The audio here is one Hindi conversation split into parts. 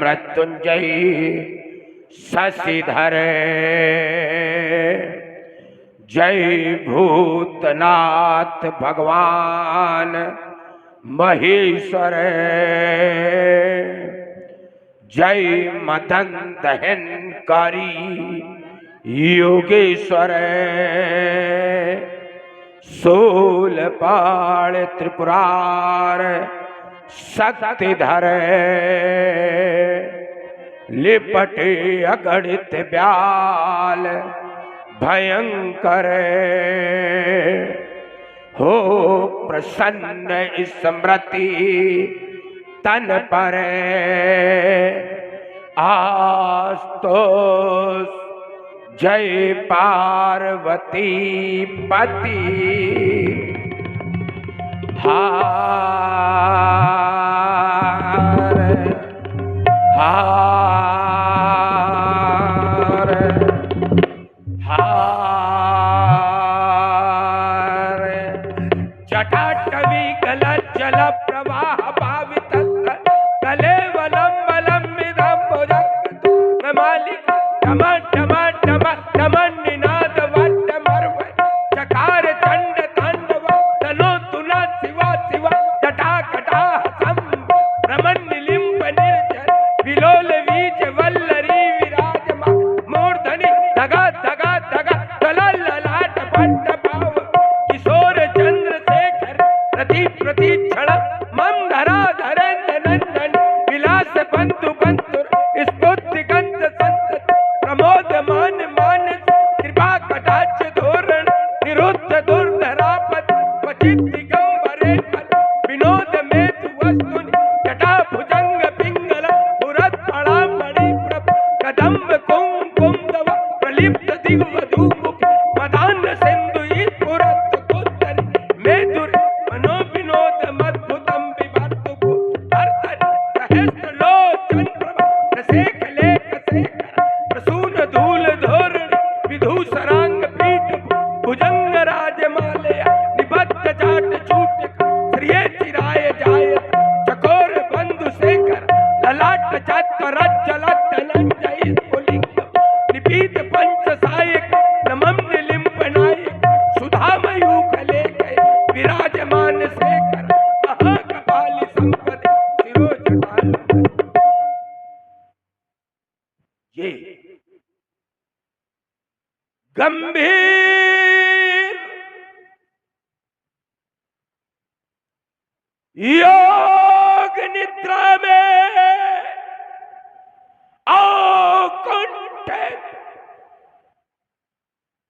मृत्युंजय शशिधर, जय भूतनाथ भगवान महेश्वर, जय मदन दहनकारी योगेश्वर, शूलपाण त्रिपुरार शक्तिधर, लिपटे अगणित ब्याल भयंकर, हो प्रसन्न स्मृति तन पर, आस्तोष जय पार्वती पति, हार हार हार, जटाटवी गल जल प्रवाह भावित गले वलम वलम मिदम भुजंग मालिक टम टम टम टम निनाद वट्ट मर्व चकार चंड तांडव तनो तुना शिवा शिवा जटा कटा हसम रमन लिंब निर्जन विलोल बीज वल्लरी विराजमा मूर्धनि धगा धगा धगा दलल ललाट पट्ट भाव किशोर चंद्र शेखर प्रति प्रति क्षण मम धरा धरेन्द्र नंदन विलास बंधु बंधुर स्तुति गंध संत प्रमोद मान मानस कृपा कटाक्ष धोरण निरुद्ध दुर्धरापद पचित दिगंबरे विनोद मेधु वस्तुनि जटा भुजंग पिंगल पुरत पड़ामणि प्रभ कदम्ब कुंकुम प्रलिप्त दिग्वधू मदान सिंधु पुरत कुत्तरि मेधुर मनो विनोद मद्भुतम विवर्तु अर्धन सहस्र लोचन रसेख लेख शेखर प्रसून धूल धोरण विधूसरांग पीठ भुजंग राजमालया निबद्ध जाट चूट श्रिय चिराय जायत चकोर बंधु शेखर ललाट चातर जलत धनंजय स्फुलिंगम निपीत पंच सायक नमम निलिंब नायक सुधामयूख लेखय विराजमान शेखर महाकपाली संपद शिरोजटाल। ये गंभीर योग निद्रा में अकुंठित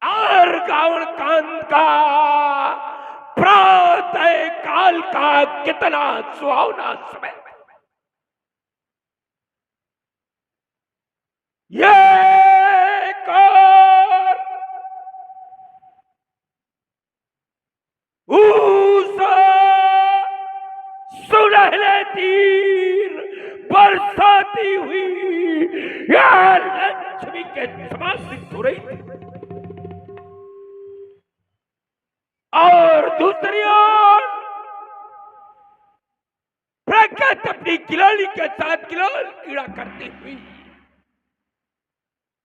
और गावण कांत का प्रातः काल का कितना सुहावना समय, ये कर सुनहले तीर बरसाती हुई यह लक्ष्मी के समान सिद्ध हो रही थी, और दूसरी ओर प्रकृति अपनी खिलाड़ी के साथ कीड़ा करती हुई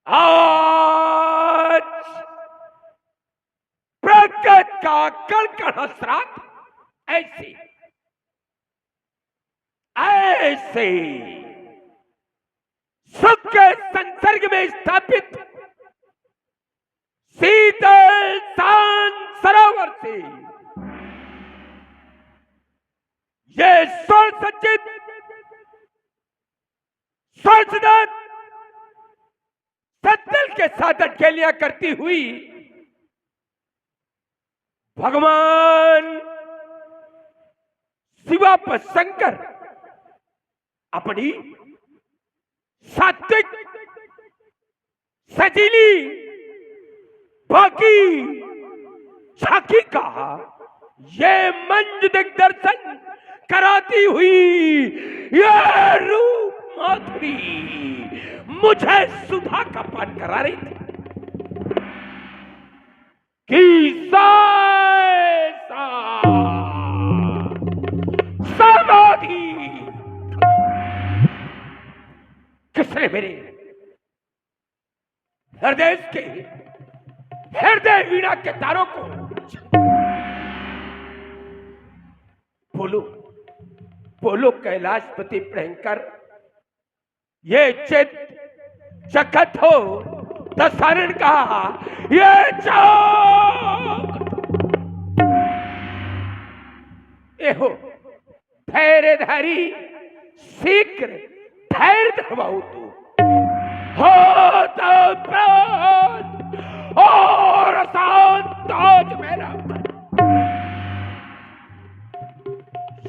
आज प्रकृति का कड़कड़ श्राप ऐसे ऐसे सुख के संसर्ग में स्थापित शीतल शांत सरोवर से ये स्वर सचित सरसदत सत्तल के साथ अटकेलियां करती हुई भगवान शिवा पर शंकर अपनी सात्विक सजीली बाकी झांकी का ये मंज दिग्दर्शन कराती हुई ये रूप माधुरी मुझे सुधा का पान करा रही थी कि समाधि किसने मेरे हृदय वीणा के तारों को? बोलो बोलो कैलाशपति प्रियंकर, ये चित जगत हो दशहरण का ये चौक एहो धैर्यधारी, शीघ्र धैर्य धरवाओ तू हो तो प्राण और शांत आज मेरा।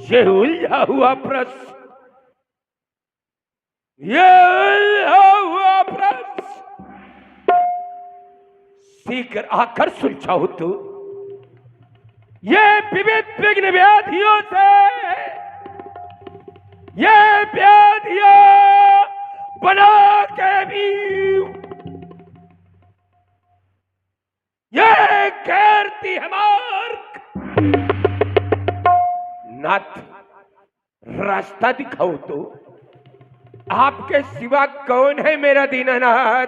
ये उलझा हुआ प्रश्न, ये उलझा हुआ प्रश्न शीघ्र आकर सुलझाओ तू। ये विविध विघ्न व्याधियों से, ये व्याधियां बना के भी ये घेरती हमार नाथ। रास्ता दिखाओ तो, आपके सिवा कौन है मेरा दीनानाथ?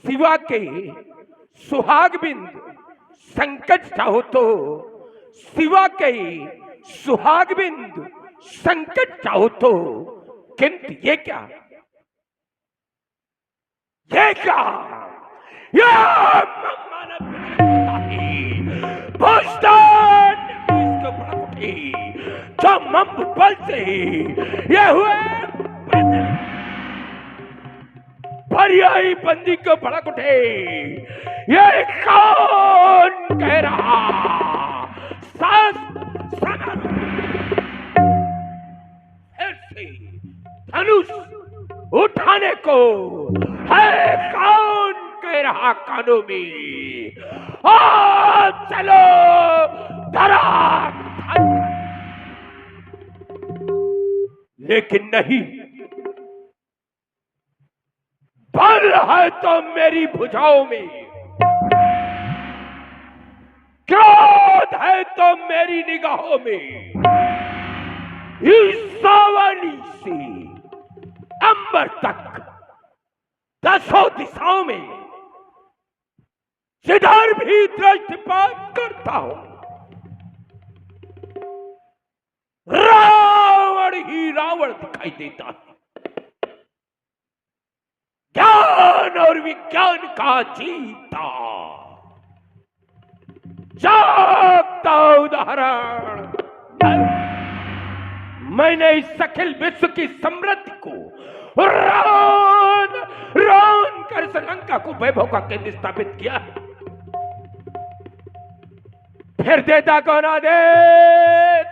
सिवा के सुहाग बिंद संकट चाहो तो, सिवा के सुहाग बिंद संकट चाहो तो, किंतु ये क्या जो मम्ब बल से ये हुए पर्यायी बंदी को भड़क उठे। ये कौन कह रहा ऐसे धनुष उठाने को है? कौन कह रहा कानों में चलो धरा? लेकिन नहीं, बल है तो मेरी भुजाओं में, क्रोध है तो मेरी निगाहों में। ईसावानी से अंबर तक दसों दिशाओं में जिधर भी दृष्टिपात करता हूं, रावण ही रावण दिखाई देता है। ज्ञान और विज्ञान का जीता जागता उदाहरण मैंने इस अखिल विश्व की समृद्धि को रान कर श्रीलंका को वैभव का केंद्र स्थापित किया। फिर देता कौन आदेश?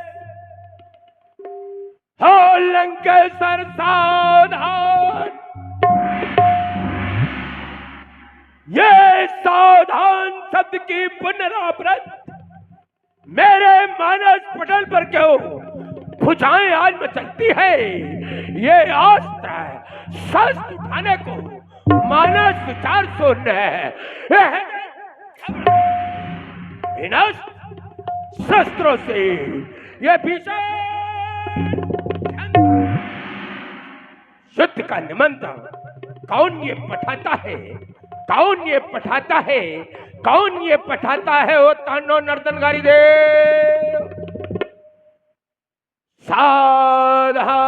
हो लंकेश्वर सावधान। ये सावधान शब्द की पुनरावृत्ति मेरे मानस पटल पर क्यों भुजाएं आज में चलती है? ये अस्त्र है, शस्त्र उठाने को मानस विचार शून्य है। इन शस्त्रों से ये भीषण युद्ध का निमंत्रण कौन ये पठाता है? कौन ये पठाता है? कौन ये पठाता है? ओ तानो नर्तनकारी देव, सावधान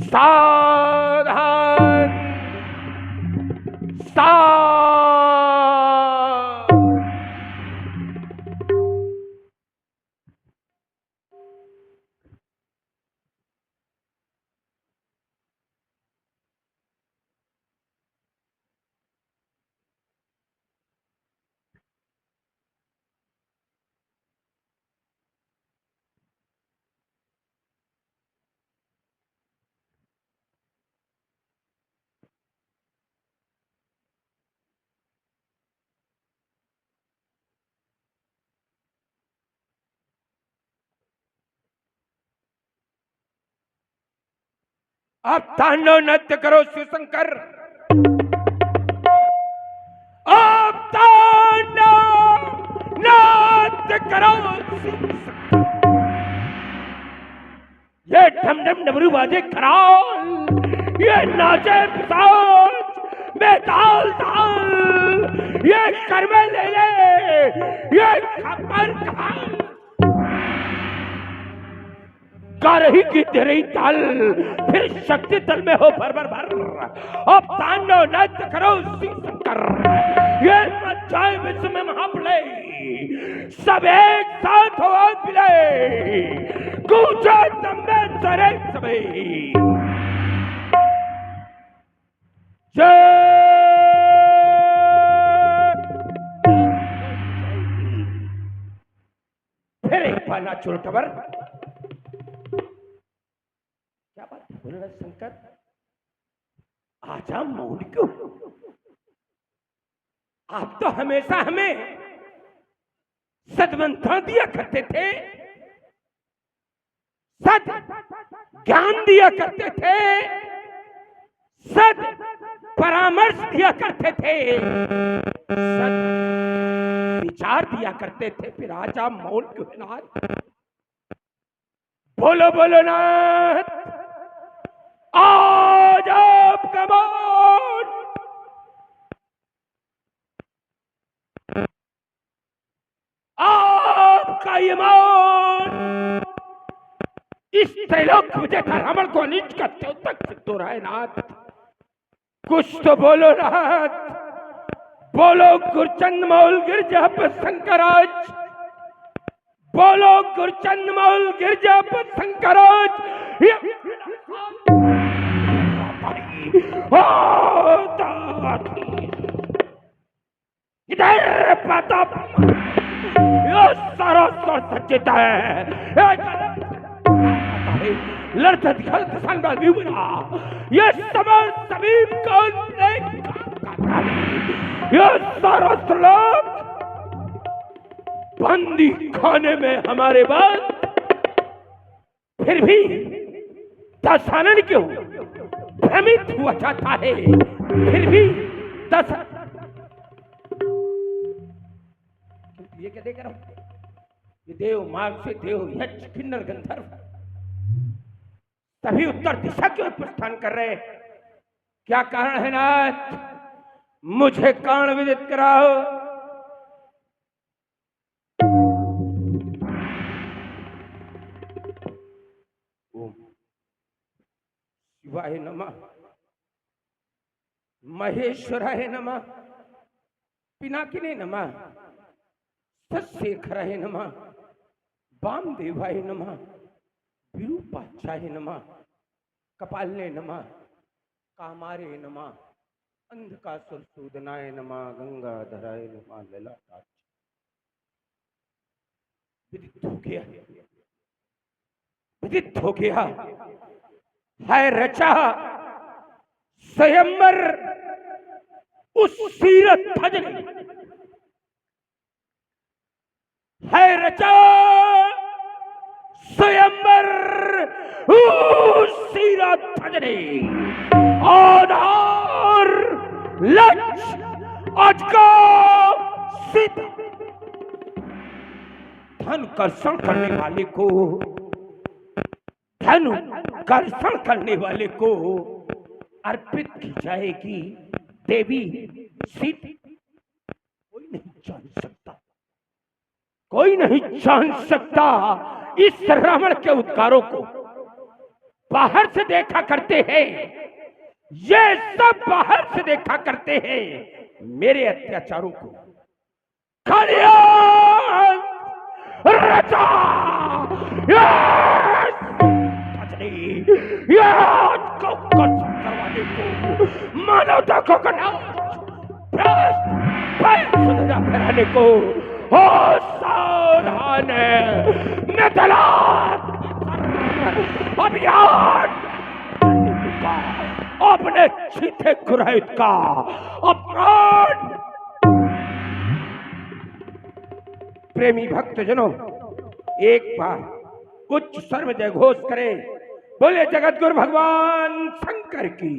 सावधान अब तांडव नृत्य करो शिवशंकर। अब तांडव नृत्य करो शिवशंकर। ये ढमढम डमरू बाजे खराल, ये नाचे पिशाच बेताल ताल, ये करवे ले ले, ये खपर खाल, गा रही की तेरी ताल, फिर शक्ति तल में हो भर भर भर, अब तांडव नृत्य करो शिव शंकर, ये मत जाए विश्व में महाप्रलय, सब एक साथ हो मिले, गूंजे तंबे सरे सभी, जय। फिर एक बार नाचो टबर, क्या बात है बोल रहे शंकर, आजा मौन क्यों? आप तो हमेशा हमें सद्मंत्र दिया करते थे, सद ज्ञान दिया करते थे, सद परामर्श दिया करते थे, सद विचार दिया करते थे, फिर आजा मौन क्यों है नाथ? बोलो बोलो नाथ, आज आपका मौन, आपका ये मौन इस त्रैलोक मुझे रमण को नीच करते तक सिद्ध हो रहा है नाथ, कुछ तो बोलो नाथ, बोलो गुरचंद मौल गिरजा पर शंकराज, बोलो गुरचंद मौल गिरजा पर शंकराज, इधर पता सारा स्वर सचित है, लड़ता दिखलत संगल विवरा, ये समर समीप कौन ये सारा श्लोक बंदी खाने में हमारे बाद, फिर भी दशानन क्यों भ्रमित हुआ जाता है, फिर भी ये क्या देख रहा हूं? ये देव मार्ग से देव यक्ष किन्नर गंधर्व सभी उत्तर दिशा क्यों प्रस्थान कर रहे? क्या कारण है नाथ? मुझे कारण विदित कराओ। ओम शिवाय नमः, महेश्वराय नमः, पिनाकिने नमः, सत्शेखराय नमः, वामदेवाय नमः, विरूपाक्षाय नमः, कपालने नमः, कामारे नमः, अंधकासुर सूदनाय नमः, गंगाधराय नमः, ललाटाक्ष। विदित हो गया, विदित हो गया है रचा स्वयंवर उस सीरत भजने, है रचा स्वयंवर उस सीरत भजने, आधार लक्ष्य आज का सिद्ध, धन कर्षण करने वाले को, धन कर्षण करने वाले को अर्पित की जाएगी देवी सीता। कोई नहीं जान सकता, कोई नहीं जान सकता इस रावण के उद्गारों को। बाहर से देखा करते हैं, ये सब बाहर से देखा करते हैं मेरे अत्याचारों को। कल्याण रचा को करवाने को, मानवता को फैलाने को हो सावधान अभियान का, अपने चीते कुरैत का अपमान। प्रेमी भक्तजनों, एक बार उच्च सर्व जय घोष करे, बोले जगत गुरु भगवान शंकर की।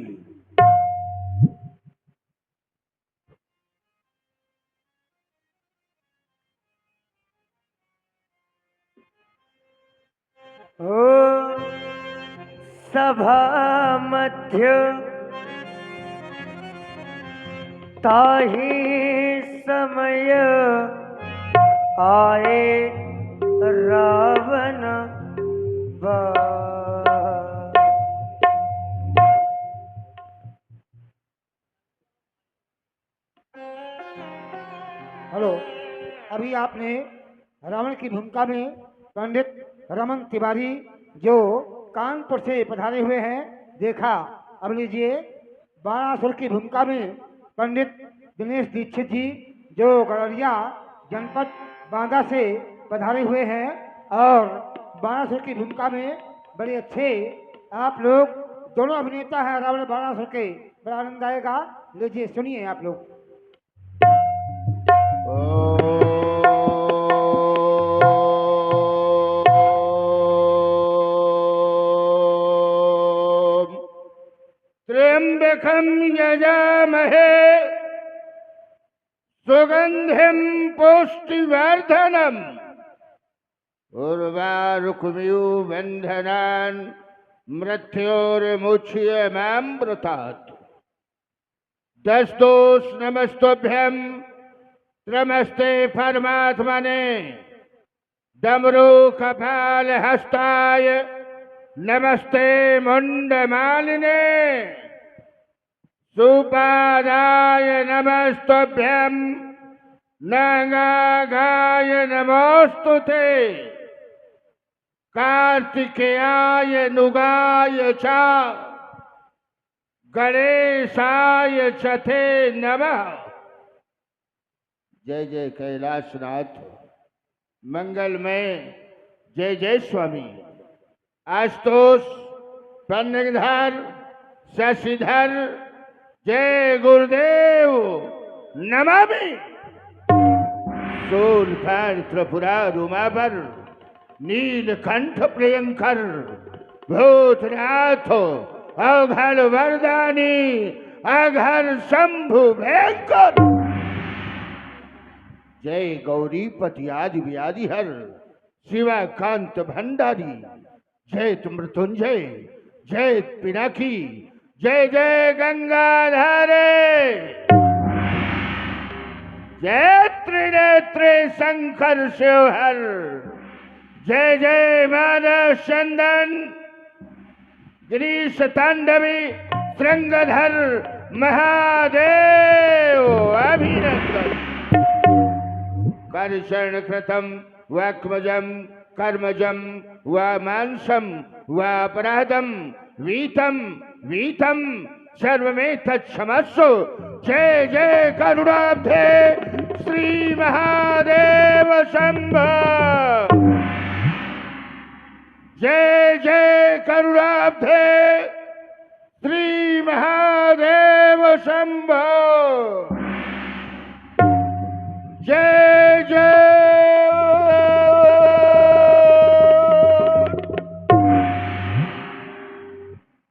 ओ सभा मध्य ताहि समय आए रावण हेलो, अभी आपने रावण की भूमिका में पंडित रमन तिवारी जो कानपुर से पधारे हुए हैं देखा। अब लीजिए बाणासुर की भूमिका में पंडित दिनेश दीक्षित जी जो गड़रिया जनपद बांदा से पधारे हुए हैं और बाणासुर की भूमिका में बड़े अच्छे आप लोग दोनों अभिनेता हैं रावण बाणासुर के, बड़ा आनंद आएगा। लीजिए सुनिए आप लोग। त्र्यंबकं यजामहे सुगंधिं पुष्टिवर्धनम् उर्वारुकमिव बन्धनान् मृत्योर्मुच्यमामृतात्। दस्तोष नमस्तुभ्यं नमस्ते परमात्मने डमरू कपाल हस्ताय नमस्ते मुंडमालिने सुपादाय नमस्तुभ्यं नागाय नमोस्तुते कार्तिकेयाय नुगाय च गणेशाय चते नमः। जय जय कैलाशनाथ मंगलमय जय जय स्वामी। आशुतोष पन्नगधर शशिधर जय गुरुदेव नमामि। शूलपाण त्रिपुरा रुमावर नीलकंठ प्रियंकर भूतनाथ अघर वरदानी अघर शंभु भयंकर। जय गौरीपति आदि व्याधि हर शिवाकांत भंडारी जय मृत्युंजय जय पिनाकी जय जय गंगाधारे जय त्रिनेत्रे शंकर शिवहर जय जय माधव चंदन गिरीश तांडवी श्रृंगधर महादेव अभिनंदन। कर्षण कृतम वाक्मजम कर्मजम व मांसम व अपराधम वीतम वीतम सर्वमेतत्क्षमस्व। जय जय करुणाब्धे श्री महादेव शंभो। जय जय करुणाब्धे श्री महादेव शंभो। जय जय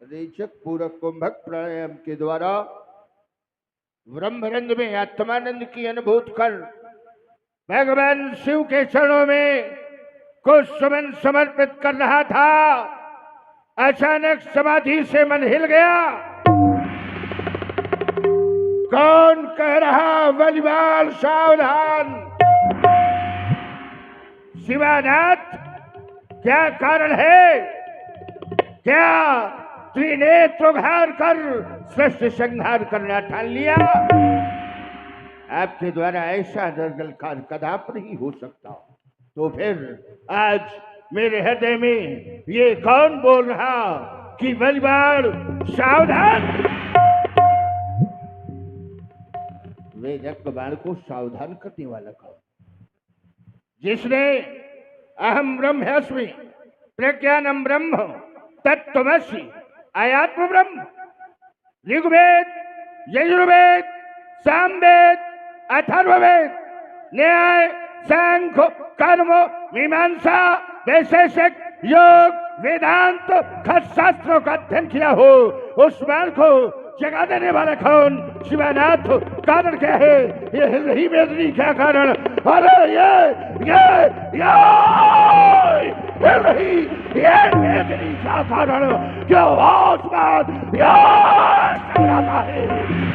रेचक पूरक कुंभक प्राणायाम के द्वारा ब्रह्मरंध में आत्मानंद की अनुभूति कर भगवान शिव के चरणों में कुछ सुमन समर्पित कर रहा था। अचानक समाधि से मन हिल गया। कौन कह रहा बलिवाल सावधान। शिवानाथ क्या कारण है? क्या त्रिनेत्र उघार कर सृष्टि संहार करना ठान लिया? आपके द्वारा ऐसा निर्गलकार कदापि नहीं हो सकता। तो फिर आज मेरे हृदय में ये कौन बोल रहा कि बलिवाल सावधान? वे रक्तबाण को सावधान करने वाला कौन? जिसने अहम ब्रह्मास्मि प्रज्ञानम ब्रह्म तत्त्वमसि आयात्म ब्रह्म ऋग्वेद यजुर्वेद सामवेद अथर्ववेद न्याय सांख्य कर्म मीमांसा वैशेषिक योग वेदांत खट शास्त्रों का अध्ययन किया हो उस बाल को जगा देने वाला कौन? शिवानाथ कारण क्या है? ये हिल रही मेदनी क्या कारण? अरे ये नहीं, ये नहीं क्या कारण क्या आसमान टकराता है,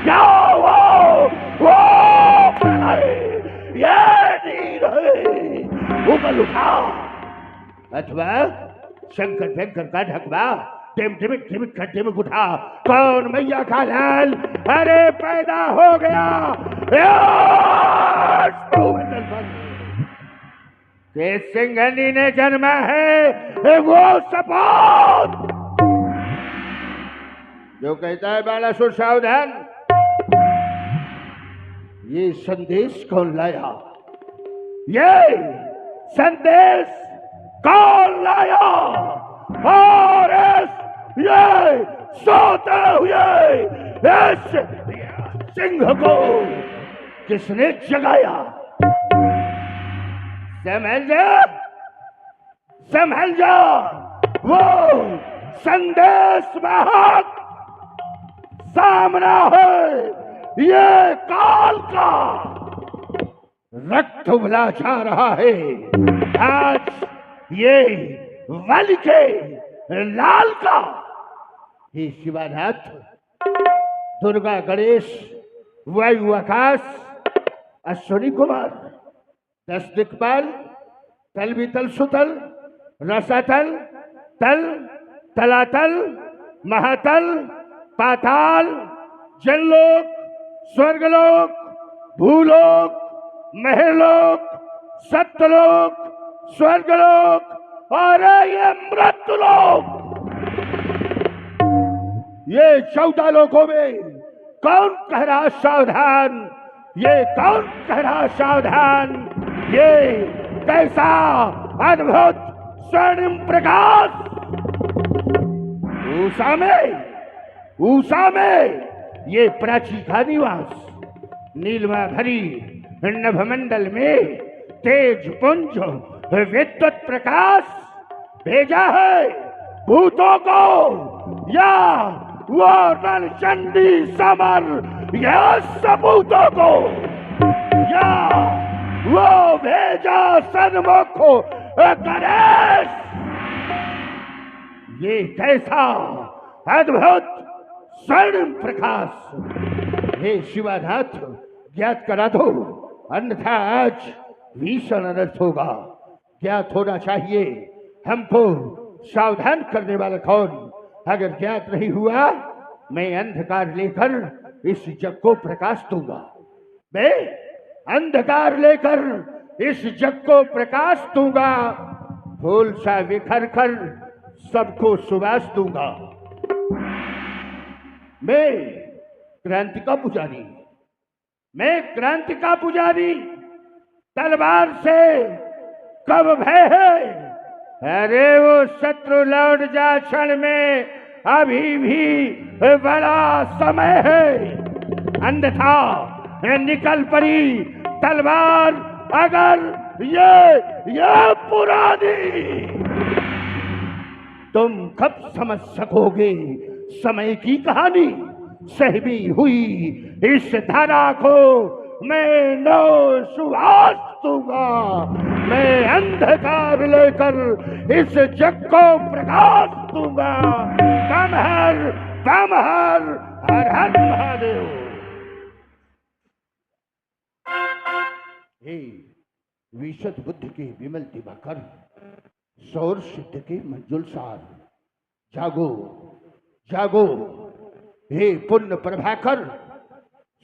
क्या वो ये नहीं रहे उगल उठा अथवा शंकर भयंकर का ढकवा टिमटिमिक खड्डे में उठा। कौन मैया का लाल, अरे पैदा हो गया के सिंघनी ने जन्मा है वो सपूत जो कहता है बालासुर सावधान। ये संदेश कौन लाया, ये संदेश कौन लाया, और ये सोते हुए इस सिंह को किसने जगाया? समझ जा वो संदेश वाहक सामना है, ये काल का रक्त उबला जा रहा है। आज ये वल के लाल का हे शिवानाथ, दुर्गा गणेश वायु आकाश अश्विनी कुमार 10 दिक्पाल तल वितल सुतल रसातल तल तलातल महातल पाताल जनलोक स्वर्गलोक भूलोक महलोक सत्यलोक स्वर्गलोक और ये मृत्युलोक, ये 14 लोकों में कौन कह रहा सावधान, ये कौन कह रहा सावधान? ये कैसा अद्भुत स्वर्णिम प्रकाश उषा में ये प्राची का निवास नीलमा भरी नभमंडल में तेज पुंज विद्युत प्रकाश भेजा है भूतों को, या वो रणचंडी समर या सपूतों को, या वो भेजा सन्मुख गणेश? ये कैसा अद्भुत स्वर्णिम प्रकाश, हे शिवानाथ ज्ञात करा दो, अन्यथा आज भीषण अनर्थ होगा। ज्ञात होना चाहिए हमको सावधान करने वाला कौन? अगर ज्ञात नहीं हुआ मैं अंधकार लेकर इस जग को प्रकाश दूंगा, मैं अंधकार लेकर इस जग को प्रकाश दूंगा, फूल सा बिखर कर सबको सुवास दूंगा। मैं क्रांति का पुजारी, मैं क्रांति का पुजारी, तलवार से कब भय है? अरे वो शत्रु लौट जा क्षण में, अभी भी बड़ा समय है, अन्यथा निकल पड़ी तलवार अगर ये पुरानी। तुम कब समझ सकोगे समय की कहानी? सहमी हुई इस धारा को मैं नौ सुहास दूंगा, मैं अंधकार लेकर इस जग को प्रकाश दूंगा। दम हर हर हर महादेव। हे विशद बुद्ध के विमल दिवाकर, सौर सिद्ध के मंजुल सार, जागो जागो हे पुण्य प्रभाकर,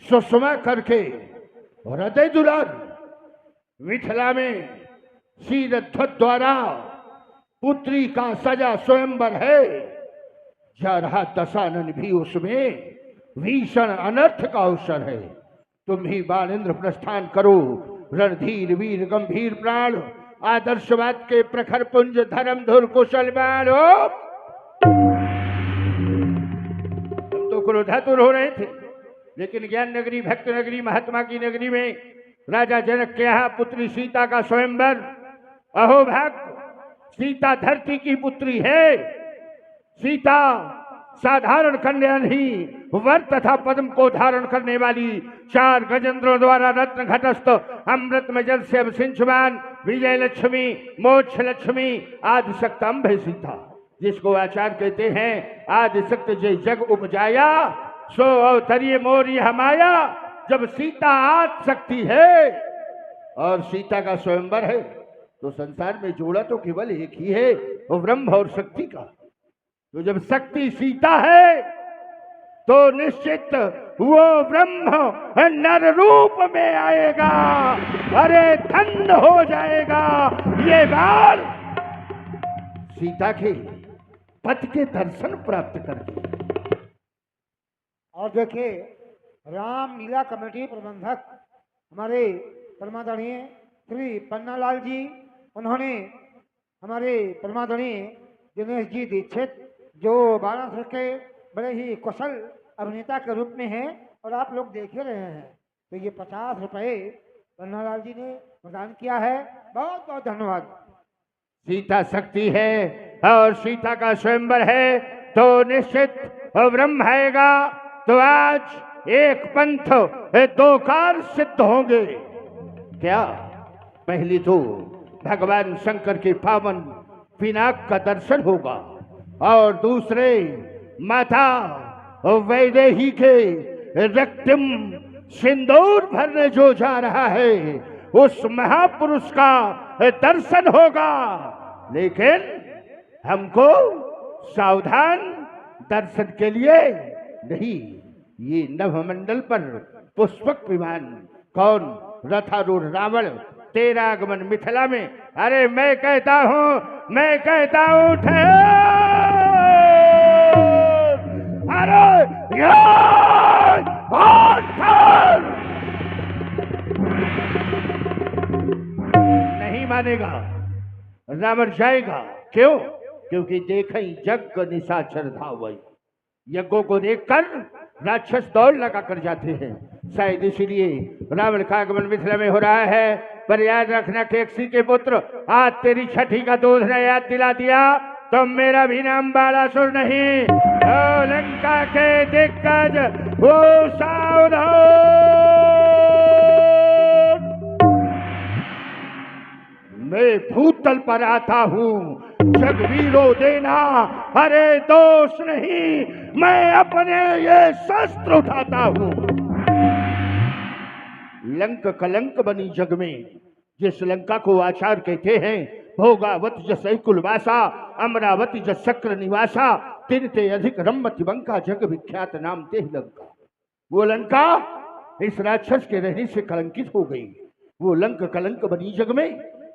सुषमा करके हृदय दुलार। मिथिला में शीरध्वज द्वारा पुत्री का सजा स्वयंवर है, जा रहा दशानन भी उसमें भीषण अनर्थ का अवसर है। तुम ही बालेंद्र प्रस्थान करो, रणधीर वीर गंभीर प्राण, आदर्शवाद के प्रखर पुंज धर्म धुर कुशल बाणो। हम तो क्रोधातुर हो रहे थे, लेकिन ज्ञान नगरी भक्त नगरी महात्मा की नगरी में राजा जनक के यहाँ पुत्री सीता का स्वयंवर। अहो भाग, सीता धरती की पुत्री है। सीता साधारण कन्या नहीं, वर तथा पद्म को धारण करने वाली, 4 गजेंद्रों द्वारा रत्न घटस्थ अमृत में जल से अवसिंचमान विजय लक्ष्मी, मोक्ष लक्ष्मी, आदिशक्त अम्बे सीता, जिसको आचार्य कहते हैं आदिशक्त जय जग उपजाया, सो अवतरिय मोरी हमाया। जब सीता आदि शक्ति है और सीता का स्वयंवर है तो संसार में जोड़ा तो केवल एक ही है, वो ब्रह्म और शक्ति का। तो जब शक्ति सीता है तो निश्चित वो ब्रह्म नर रूप में आएगा, अरे धन्य हो जाएगा ये बार सीता के पति के दर्शन प्राप्त करके। और देखिए राम लीला कमेटी प्रबंधक हमारे परमादरणीय श्री पन्नालाल जी, उन्होंने हमारे परमादरणीय दिनेश जी दीक्षित जो वाराणसी के बड़े ही कुशल अभिनेता के रूप में हैं और आप लोग देख ही रहे हैं, तो ये 50 रुपए पन्नालाल जी ने प्रदान किया है। बहुत बहुत धन्यवाद। सीता शक्ति है और सीता का स्वयंवर है तो निश्चित ब्रह्म आएगा। तो आज एक पंथ 2 कार्य सिद्ध होंगे। क्या? पहली तो भगवान शंकर के पावन पिनाक का दर्शन होगा और दूसरे माता वैदेही के रक्तम सिंदूर भरने जो जा रहा है उस महापुरुष का दर्शन होगा। लेकिन हमको सावधान दर्शन के लिए नहीं, ये नभमंडल पर पुष्पक विमान कौन रथारूढ़ रावण, तेरा आगमन मिथिला में, अरे मैं कहता हूं अरे नहीं मानेगा, रावण जाएगा। क्यों? क्योंकि देखें जग निशाचर धावई, यज्ञों को देखकर राक्षस दौड़ लगा कर जाते हैं। शायद इसलिए रावण का आगमन मिथिला में हो रहा है। पर याद रखना केकसी के पुत्र, आज तेरी छठी का दूध ने याद दिला दिया तो मेरा भी नाम बालासुर नहीं। ओ लंका के दिग्गज वो सावधान, मैं भूतल पर आता हूँ जगवीरो देना, अरे दोष नहीं, मैं अपने ये शस्त्र उठाता हूँ। लंक कलंक बनी जग में, जिस लंका को आचार्य कहते हैं भोगावत जसई कुलवासा, अमरावती जस शक्र निवासा, तिनते अधिक रम्मति बंका, जग विख्यात नाम ते लंका। वो लंका इस राक्षस के रहने से कलंकित हो गई। वो लंक कलंक बनी जग में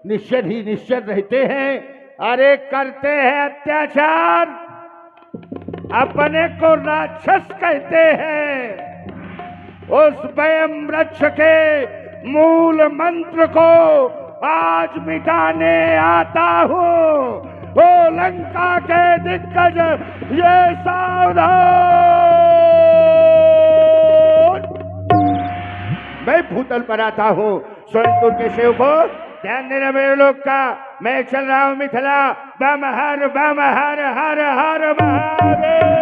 निश्चर ही निश्चर रहते हैं, अरे करते हैं अत्याचार, अपने को राक्षस कहते हैं। उस वयम वृक्ष के मूल मंत्र को आज मिटाने आता हूँ। ओ लंका के दिग्गज ये सावधान, मैं भूतल पर आता हूँ। सोनपुर के शिव को ध्यान देना मेरे लोग का, मैं चल रहा हूँ मिथिला। बम हर हर महादेव।